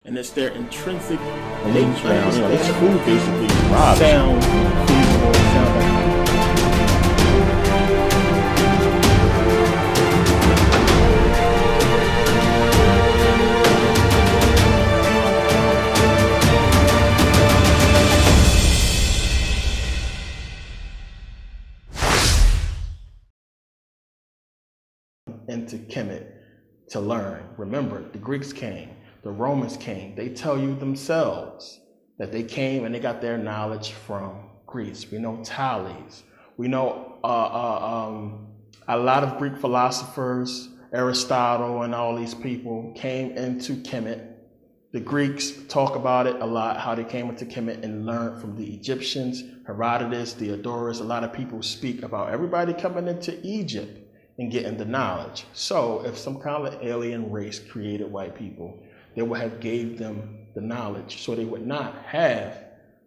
and it's their intrinsic Now, this food basically robs. sound feasible, sound like into Kemet to learn. Remember, the Greeks came, the Romans came. They tell you themselves that they came and they got their knowledge from Greece. We know Thales. We know a lot of Greek philosophers, Aristotle and all these people came into Kemet. The Greeks talk about it a lot, how they came into Kemet and learned from the Egyptians, Herodotus, Diodorus. A lot of people speak about everybody coming into Egypt and getting the knowledge. So if some kind of alien race created white people, they would have gave them the knowledge. So they would not have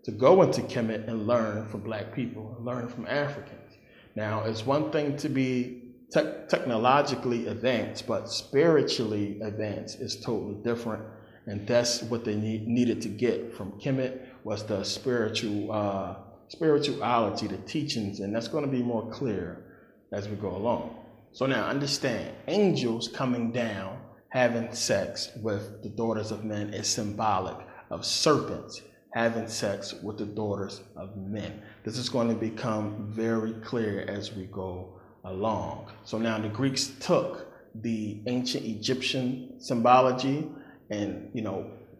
to go into Kemet and learn from black people, learn from Africans. Now, it's one thing to be technologically advanced, but spiritually advanced is totally different. And that's what they needed to get from Kemet was the spirituality, the teachings, and that's going to be more clear as we go along. So now understand, angels coming down, having sex with the daughters of men is symbolic of serpents having sex with the daughters of men. This is going to become very clear as we go along. So now the Greeks took the ancient Egyptian symbology and,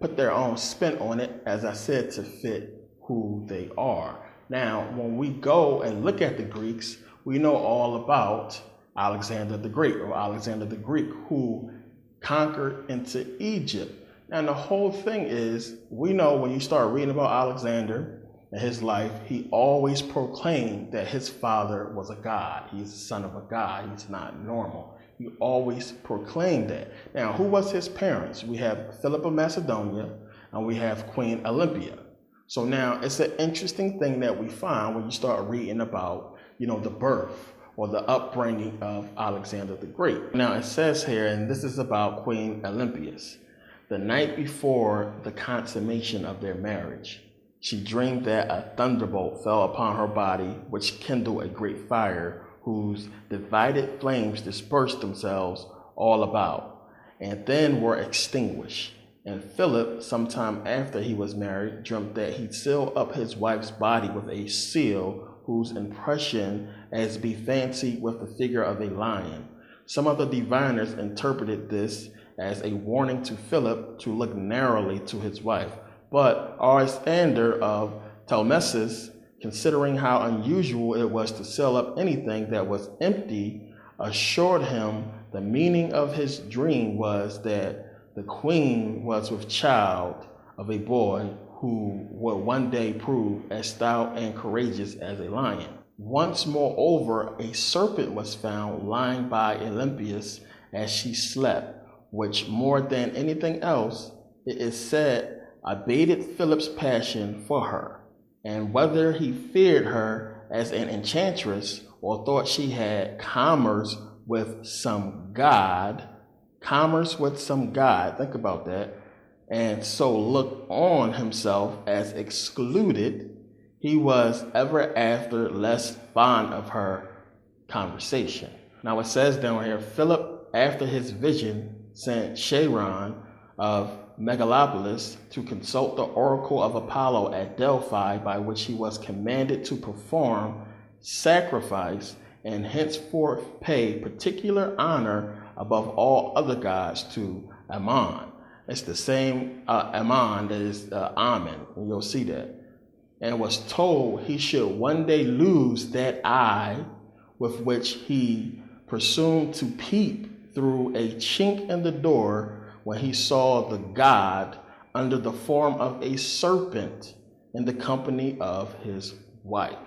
put their own spin on it, as I said, to fit who they are. Now, when we go and look at the Greeks, we know all about Alexander the Great, or Alexander the Greek, who conquered into Egypt. And the whole thing is, we know when you start reading about Alexander and his life, he always proclaimed that his father was a god. He's the son of a god. He's not normal. He always proclaimed that. Now, who was his parents? We have Philip of Macedonia and we have Queen Olympia. So now it's an interesting thing that we find when you start reading about, the birth or the upbringing of Alexander the Great. Now it says here, and this is about Queen Olympias, the night before the consummation of their marriage, she dreamed that a thunderbolt fell upon her body, which kindled a great fire, whose divided flames dispersed themselves all about, and then were extinguished. And Philip, sometime after he was married, dreamt that he'd seal up his wife's body with a seal, whose impression as be fancied with the figure of a lion. Some of the diviners interpreted this as a warning to Philip to look narrowly to his wife. But Aristander of Telmessus, considering how unusual it was to seal up anything that was empty, assured him the meaning of his dream was that the queen was with child of a boy who would one day prove as stout and courageous as a lion. Once, moreover, a serpent was found lying by Olympias as she slept, which more than anything else, it is said, abated Philip's passion for her. And whether he feared her as an enchantress or thought she had commerce with some god, think about that, and so looked on himself as excluded, he was ever after less fond of her conversation. Now it says down here, Philip, after his vision, sent Charon of Megalopolis to consult the oracle of Apollo at Delphi, by which he was commanded to perform sacrifice and henceforth pay particular honor above all other gods to Ammon. It's the same Ammon that is Amen, and you'll see that. And was told he should one day lose that eye with which he presumed to peep through a chink in the door when he saw the god under the form of a serpent in the company of his wife.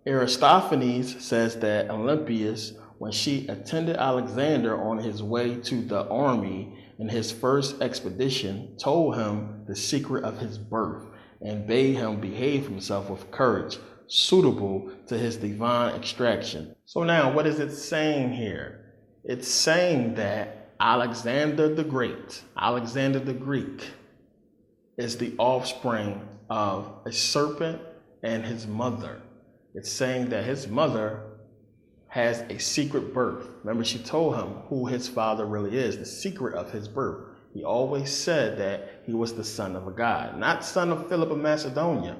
Aristophanes says that Olympias, when she attended Alexander on his way to the army in his first expedition, told him the secret of his birth and bade him behave himself with courage suitable to his divine extraction. So now, what is it saying here? It's saying that Alexander the Great, Alexander the Greek, is the offspring of a serpent and his mother. It's saying that his mother has a secret birth. Remember, she told him who his father really is, the secret of his birth. He always said that he was the son of a god, not son of Philip of Macedonia,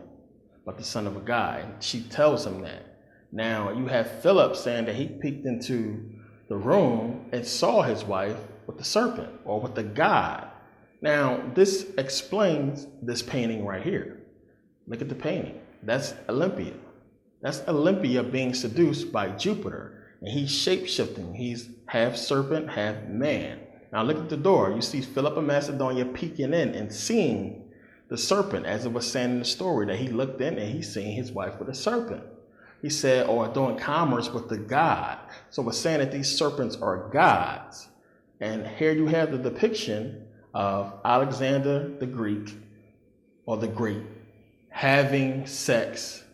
but the son of a god. And she tells him that. Now, you have Philip saying that he peeked into the room and saw his wife with the serpent or with the god. Now, this explains this painting right here. Look at the painting. That's Olympia. That's Olympia being seduced by Jupiter. And he's shape-shifting. He's half serpent, half man. Now look at the door. You see Philip of Macedonia peeking in and seeing the serpent, as it was saying in the story, that he looked in and he's seeing his wife with a serpent. He said, or doing commerce with the god. So it's saying that these serpents are gods. And here you have the depiction of Alexander the Greek, or the Greek, having sex,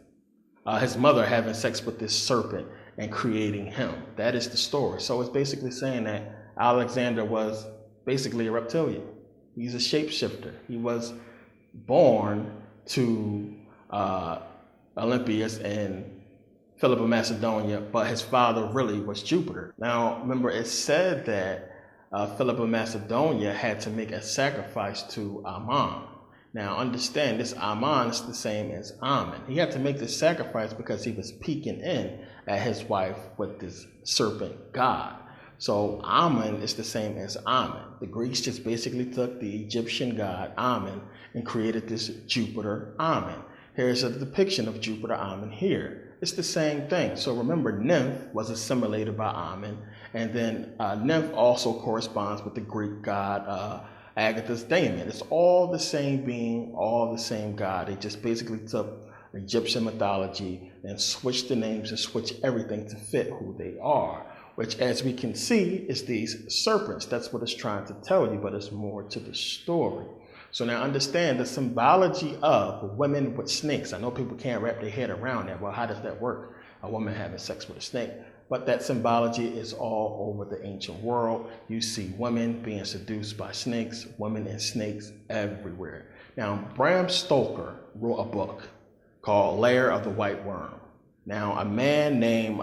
his mother having sex with this serpent and creating him. That is the story. So it's basically saying that Alexander was basically a reptilian. He's a shapeshifter. He was born to Olympias and Philip of Macedonia, but his father really was Jupiter. Now, remember, it said that Philip of Macedonia had to make a sacrifice to Ammon. Now, understand, this Ammon is the same as Ammon. He had to make this sacrifice because he was peeking in at his wife with this serpent god. So Ammon is the same as Ammon. The Greeks just basically took the Egyptian god Ammon and created this Jupiter Ammon. Here's a depiction of Jupiter Ammon here. It's the same thing. So remember, Nymph was assimilated by Ammon, and then Nymph also corresponds with the Greek god Agatha's daemon. It's all the same being, all the same god. They just basically took Egyptian mythology and switched the names and switched everything to fit who they are, which, as we can see, is these serpents. That's what it's trying to tell you, but it's more to the story. So now understand the symbology of women with snakes. I know people can't wrap their head around that. Well, how does that work? A woman having sex with a snake. But that symbology is all over the ancient world. You see women being seduced by snakes, women and snakes everywhere. Now, Bram Stoker wrote a book called Lair of the White Worm. Now, a man named,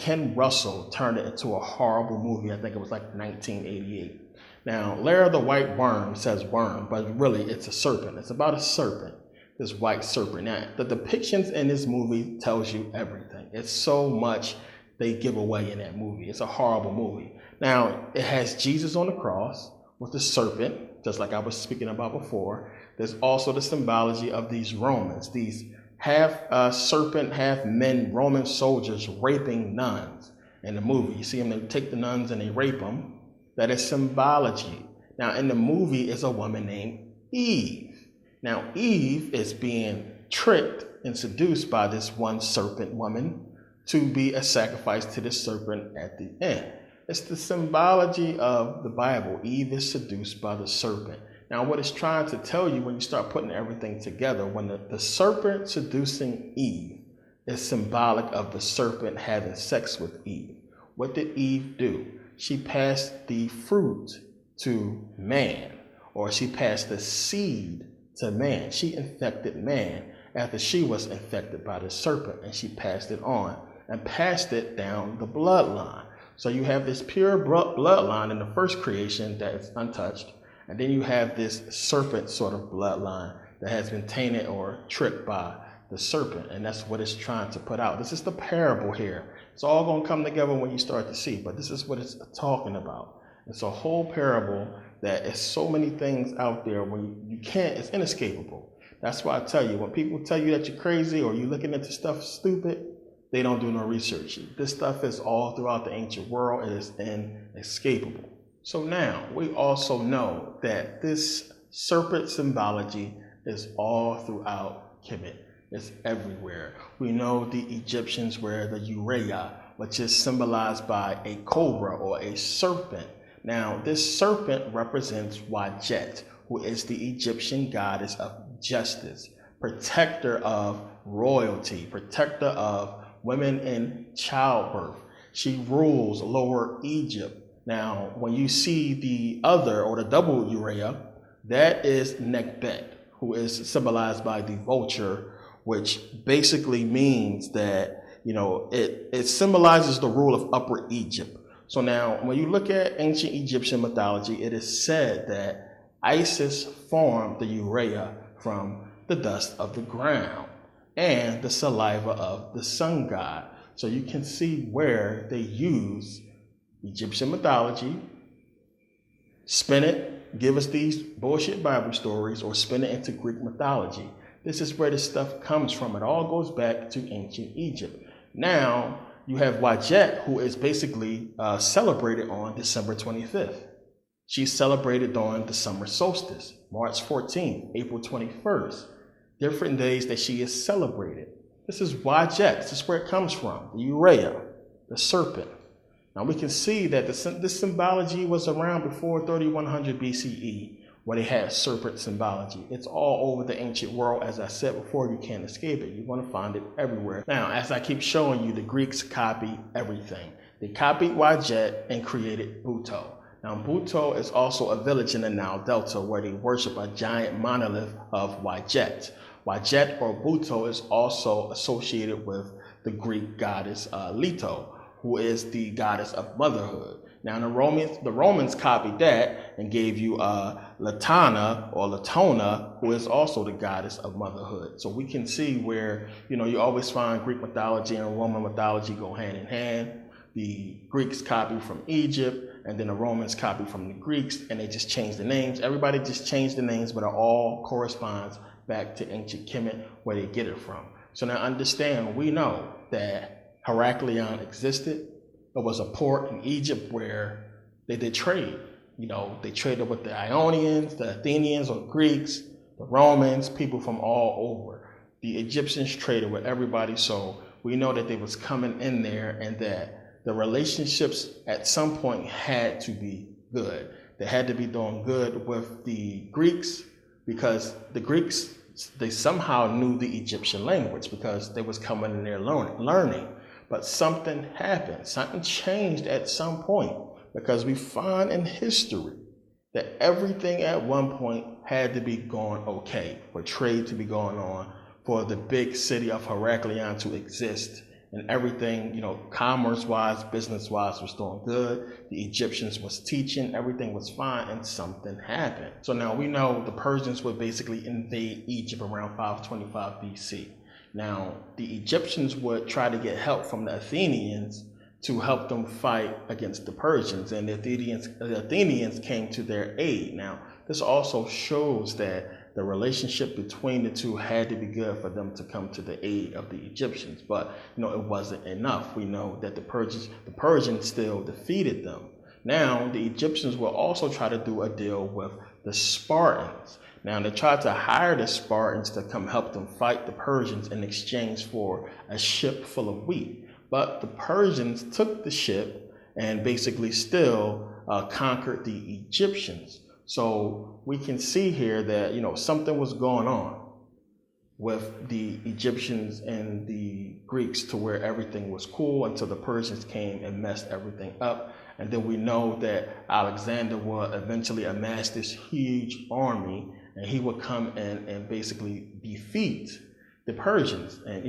Ken Russell turned it into a horrible movie. I think it was like 1988. Now, Lair of the White Worm says worm, but really it's a serpent. It's about a serpent, this white serpent. Now, the depictions in this movie tells you everything. It's so much they give away in that movie. It's a horrible movie. Now, it has Jesus on the cross with the serpent, just like I was speaking about before. There's also the symbology of these Romans, these half serpent, half men Roman soldiers raping nuns in the movie. You see them, they take the nuns and they rape them. That is symbology. Now, in the movie is a woman named Eve. Now, Eve is being tricked and seduced by this one serpent woman to be a sacrifice to the serpent at the end. It's the symbology of the Bible. Eve is seduced by the serpent. Now, what it's trying to tell you when you start putting everything together, when the serpent seducing Eve is symbolic of the serpent having sex with Eve. What did Eve do? She passed the fruit to man, or she passed the seed to man. She infected man after she was infected by the serpent, and she passed it on and passed it down the bloodline. So you have this pure bloodline in the first creation that is untouched, and then you have this serpent sort of bloodline that has been tainted or tricked by the serpent, and that's what it's trying to put out. This is the parable here. It's all going to come together when you start to see, but this is what it's talking about. It's a whole parable that is so many things out there when you can't, it's inescapable. That's why I tell you, when people tell you that you're crazy or you're looking into stuff stupid, they don't do no research. This stuff is all throughout the ancient world. It is inescapable. So now we also know that this serpent symbology is all throughout Kemet. It's everywhere. We know the Egyptians wear the urea, which is symbolized by a cobra or a serpent. Now, this serpent represents Wajet, who is the Egyptian goddess of justice, protector of royalty, protector of women in childbirth. She rules Lower Egypt. Now, when you see the other or the double urea, That is Nekbet, who is symbolized by the vulture, which basically means that, it symbolizes the rule of Upper Egypt. So now, when you look at ancient Egyptian mythology, it is said that Isis formed the urea from the dust of the ground and the saliva of the sun god. So you can see where they use Egyptian mythology, spin it, give us these bullshit Bible stories, or spin it into Greek mythology. This is where this stuff comes from. It all goes back to ancient Egypt. Now, you have Wadjet, who is basically celebrated on December 25th. She's celebrated during the summer solstice, March 14th, April 21st. Different days that she is celebrated. This is Wadjet. This is where it comes from, the urea, the serpent. Now we can see that this symbology was around before 3100 BCE, where they had serpent symbology. It's all over the ancient world. As I said before, you can't escape it. You're going to find it everywhere. Now, as I keep showing you, the Greeks copied everything. They copied Wadjet and created Buto. Now, Buto is also a village in the Nile Delta where they worship a giant monolith of Wadjet. Wadjet or Buto is also associated with the Greek goddess Leto, who is the goddess of motherhood. Now, the Romans copied that and gave you Latana or Latona, who is also the goddess of motherhood. So we can see where, you always find Greek mythology and Roman mythology go hand in hand. The Greeks copy from Egypt, and then the Romans copy from the Greeks, and they just change the names. Everybody just changed the names, but it all corresponds back to ancient Kemet, where they get it from. So now understand, we know that Heraklion existed. It was a port in Egypt where they did trade. They traded with the Ionians, the Athenians or Greeks, the Romans, people from all over. The Egyptians traded with everybody, so we know that they was coming in there and that the relationships at some point had to be good. They had to be doing good with the Greeks because the Greeks, they somehow knew the Egyptian language because they was coming in there learning. But something happened. Something changed at some point because we find in history that everything at one point had to be going okay, for trade to be going on, for the big city of Heraklion to exist. And everything, commerce-wise, business-wise was doing good. The Egyptians was teaching, everything was fine, and something happened. So now we know the Persians would basically invade Egypt around 525 BC. Now, the Egyptians would try to get help from the Athenians to help them fight against the Persians, and the Athenians came to their aid. Now, this also shows that the relationship between the two had to be good for them to come to the aid of the Egyptians, but it wasn't enough. We know that the Persians still defeated them. Now, the Egyptians will also try to do a deal with the Spartans. Now, they tried to hire the Spartans to come help them fight the Persians in exchange for a ship full of wheat. But the Persians took the ship and basically still conquered the Egyptians. So we can see here that, something was going on with the Egyptians and the Greeks to where everything was cool until the Persians came and messed everything up. And then we know that Alexander would eventually amass this huge army, and he would come in and basically defeat the Persians and,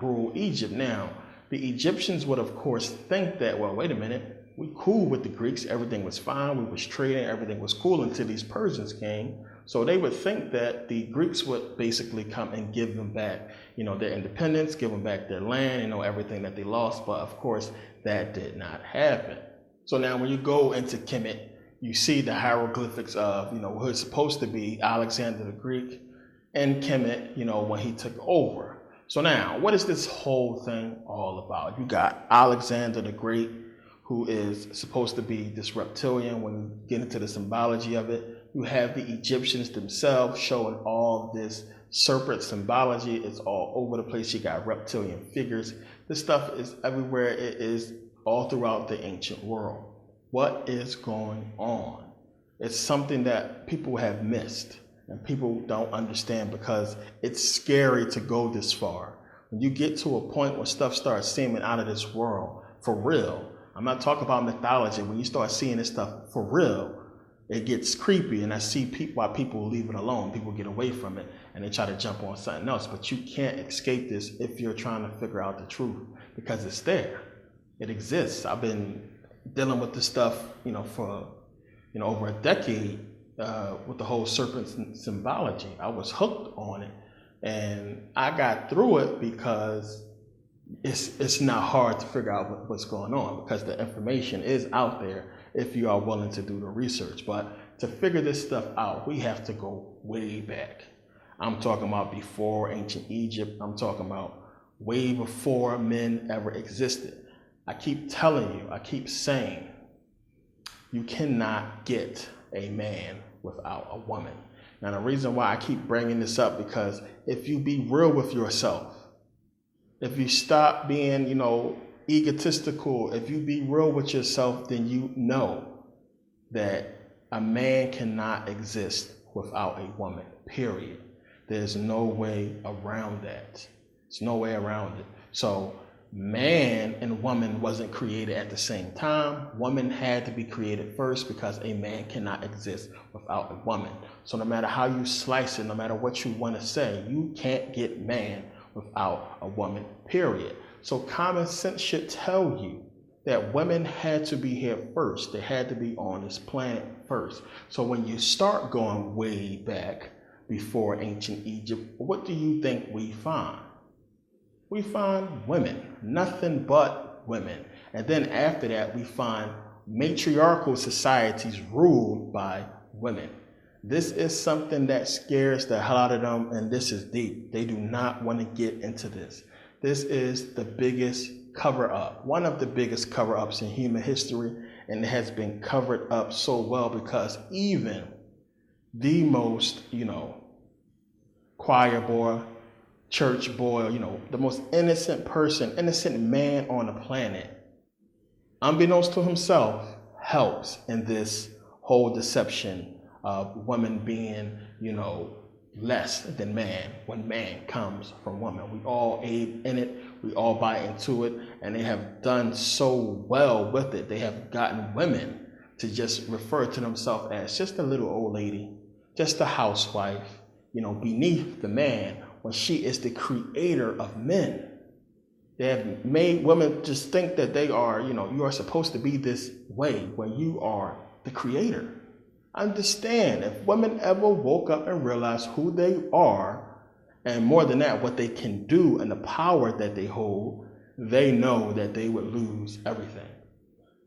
rule Egypt. Now, the Egyptians would, of course, think that, well, wait a minute, we cool with the Greeks, everything was fine, we was trading, everything was cool until these Persians came. So they would think that the Greeks would basically come and give them back, their independence, give them back their land, everything that they lost. But of course, that did not happen. So now when you go into Kemet, you see the hieroglyphics of, who's supposed to be Alexander the Greek and Kemet, when he took over. So now, what is this whole thing all about? You got Alexander the Great, who is supposed to be this reptilian. When you get into the symbology of it, you have the Egyptians themselves showing all this serpent symbology. It's all over the place. You got reptilian figures. This stuff is everywhere. It is all throughout the ancient world. What is going on? It's something that people have missed and people don't understand because it's scary to go this far. When you get to a point where stuff starts seeming out of this world, for real, I'm not talking about mythology, when you start seeing this stuff for real, it gets creepy, and I see why people leave it alone. People get away from it, and they try to jump on something else. But you can't escape this if you're trying to figure out the truth, because it's there. It exists. I've been dealing with this stuff, for, over a decade with the whole serpent symbology. I was hooked on it, and I got through it because it's not hard to figure out what's going on, because the information is out there if you are willing to do the research. But to figure this stuff out, we have to go way back. I'm talking about before ancient Egypt. I'm talking about way before men ever existed. I keep telling you, I keep saying, you cannot get a man without a woman. Now, the reason why I keep bringing this up, because if you be real with yourself, if you stop being, egotistical, if you be real with yourself, then you know that a man cannot exist without a woman, period. There's no way around that. There's no way around it. So man and woman wasn't created at the same time. Woman had to be created first, because a man cannot exist without a woman. So no matter how you slice it, no matter what you want to say, you can't get man without a woman, period. So common sense should tell you that women had to be here first. They had to be on this planet first. So when you start going way back before ancient Egypt, what do you think we find? We find women, nothing but women. And then after that, we find matriarchal societies ruled by women. This is something that scares the hell out of them, and this is deep. They do not want to get into this. This is the biggest cover-up, one of the biggest cover-ups in human history, and it has been covered up so well because even the most, choir boy, church boy, the most innocent person, innocent man on the planet, unbeknownst to himself, helps in this whole deception of women being, less than man when man comes from woman. We all aid in it. We all buy into it. And they have done so well with it. They have gotten women to just refer to themselves as just a little old lady, just a housewife, beneath the man, when she is the creator of men. They have made women just think that they are, you are supposed to be this way when you are the creator. Understand, if women ever woke up and realized who they are, and more than that, what they can do and the power that they hold, they know that they would lose everything.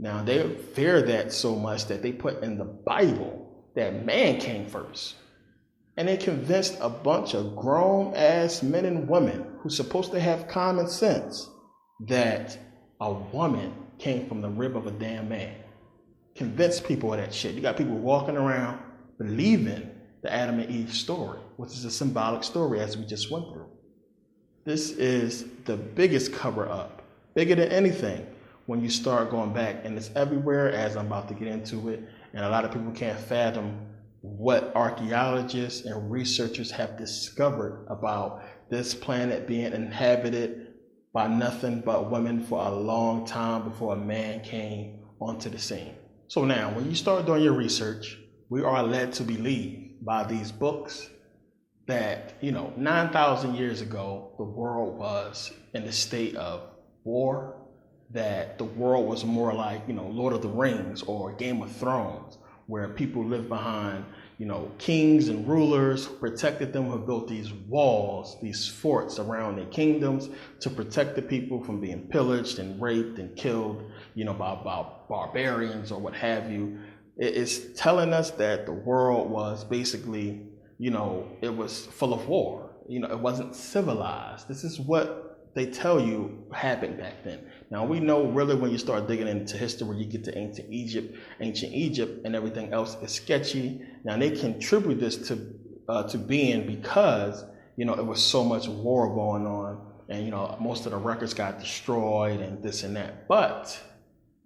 Now, they fear that so much that they put in the Bible that man came first. And they convinced a bunch of grown-ass men and women who's supposed to have common sense that a woman came from the rib of a damn man. Convince people of that shit. You got people walking around believing the Adam and Eve story, which is a symbolic story as we just went through. This is the biggest cover-up, bigger than anything when you start going back, and it's everywhere as I'm about to get into it, and a lot of people can't fathom what archaeologists and researchers have discovered about this planet being inhabited by nothing but women for a long time before a man came onto the scene. So now, when you start doing your research, we are led to believe by these books that, 9,000 years ago, the world was in a state of war, that the world was more like, Lord of the Rings or Game of Thrones, where people lived behind, kings and rulers who protected them, who built these walls, these forts around their kingdoms to protect the people from being pillaged and raped and killed, by barbarians or what have you. It's telling us that the world was basically, it was full of war. It wasn't civilized. This is what they tell you happened back then. Now, we know really when you start digging into history, when you get to ancient Egypt and everything else is sketchy. Now, they contribute this to being because, it was so much war going on, and, most of the records got destroyed and this and that. But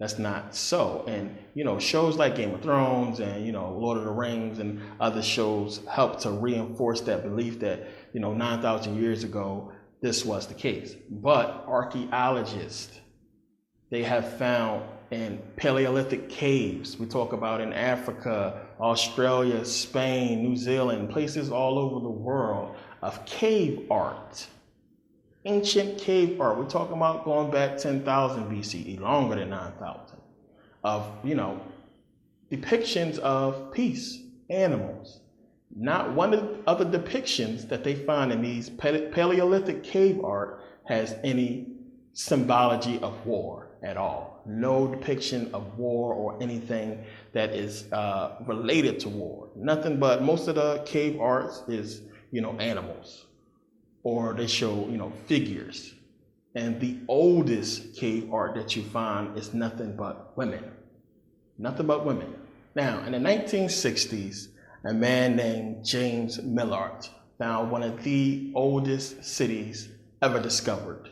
that's not so. And, shows like Game of Thrones and, Lord of the Rings and other shows help to reinforce that belief that, 9,000 years ago, this was the case. But archaeologists, they have found in Paleolithic caves, we talk about in Africa, Australia, Spain, New Zealand, places all over the world of cave art. Ancient cave art. We're talking about going back 10,000 BCE, longer than 9,000, of, depictions of peace, animals. Not one of the other depictions that they find in these Paleolithic cave art has any symbology of war at all. No depiction of war or anything that is related to war. Nothing but most of the cave arts is, animals, or they show, figures. And the oldest cave art that you find is nothing but women. Nothing but women. Now, in the 1960s, a man named James Millard found one of the oldest cities ever discovered.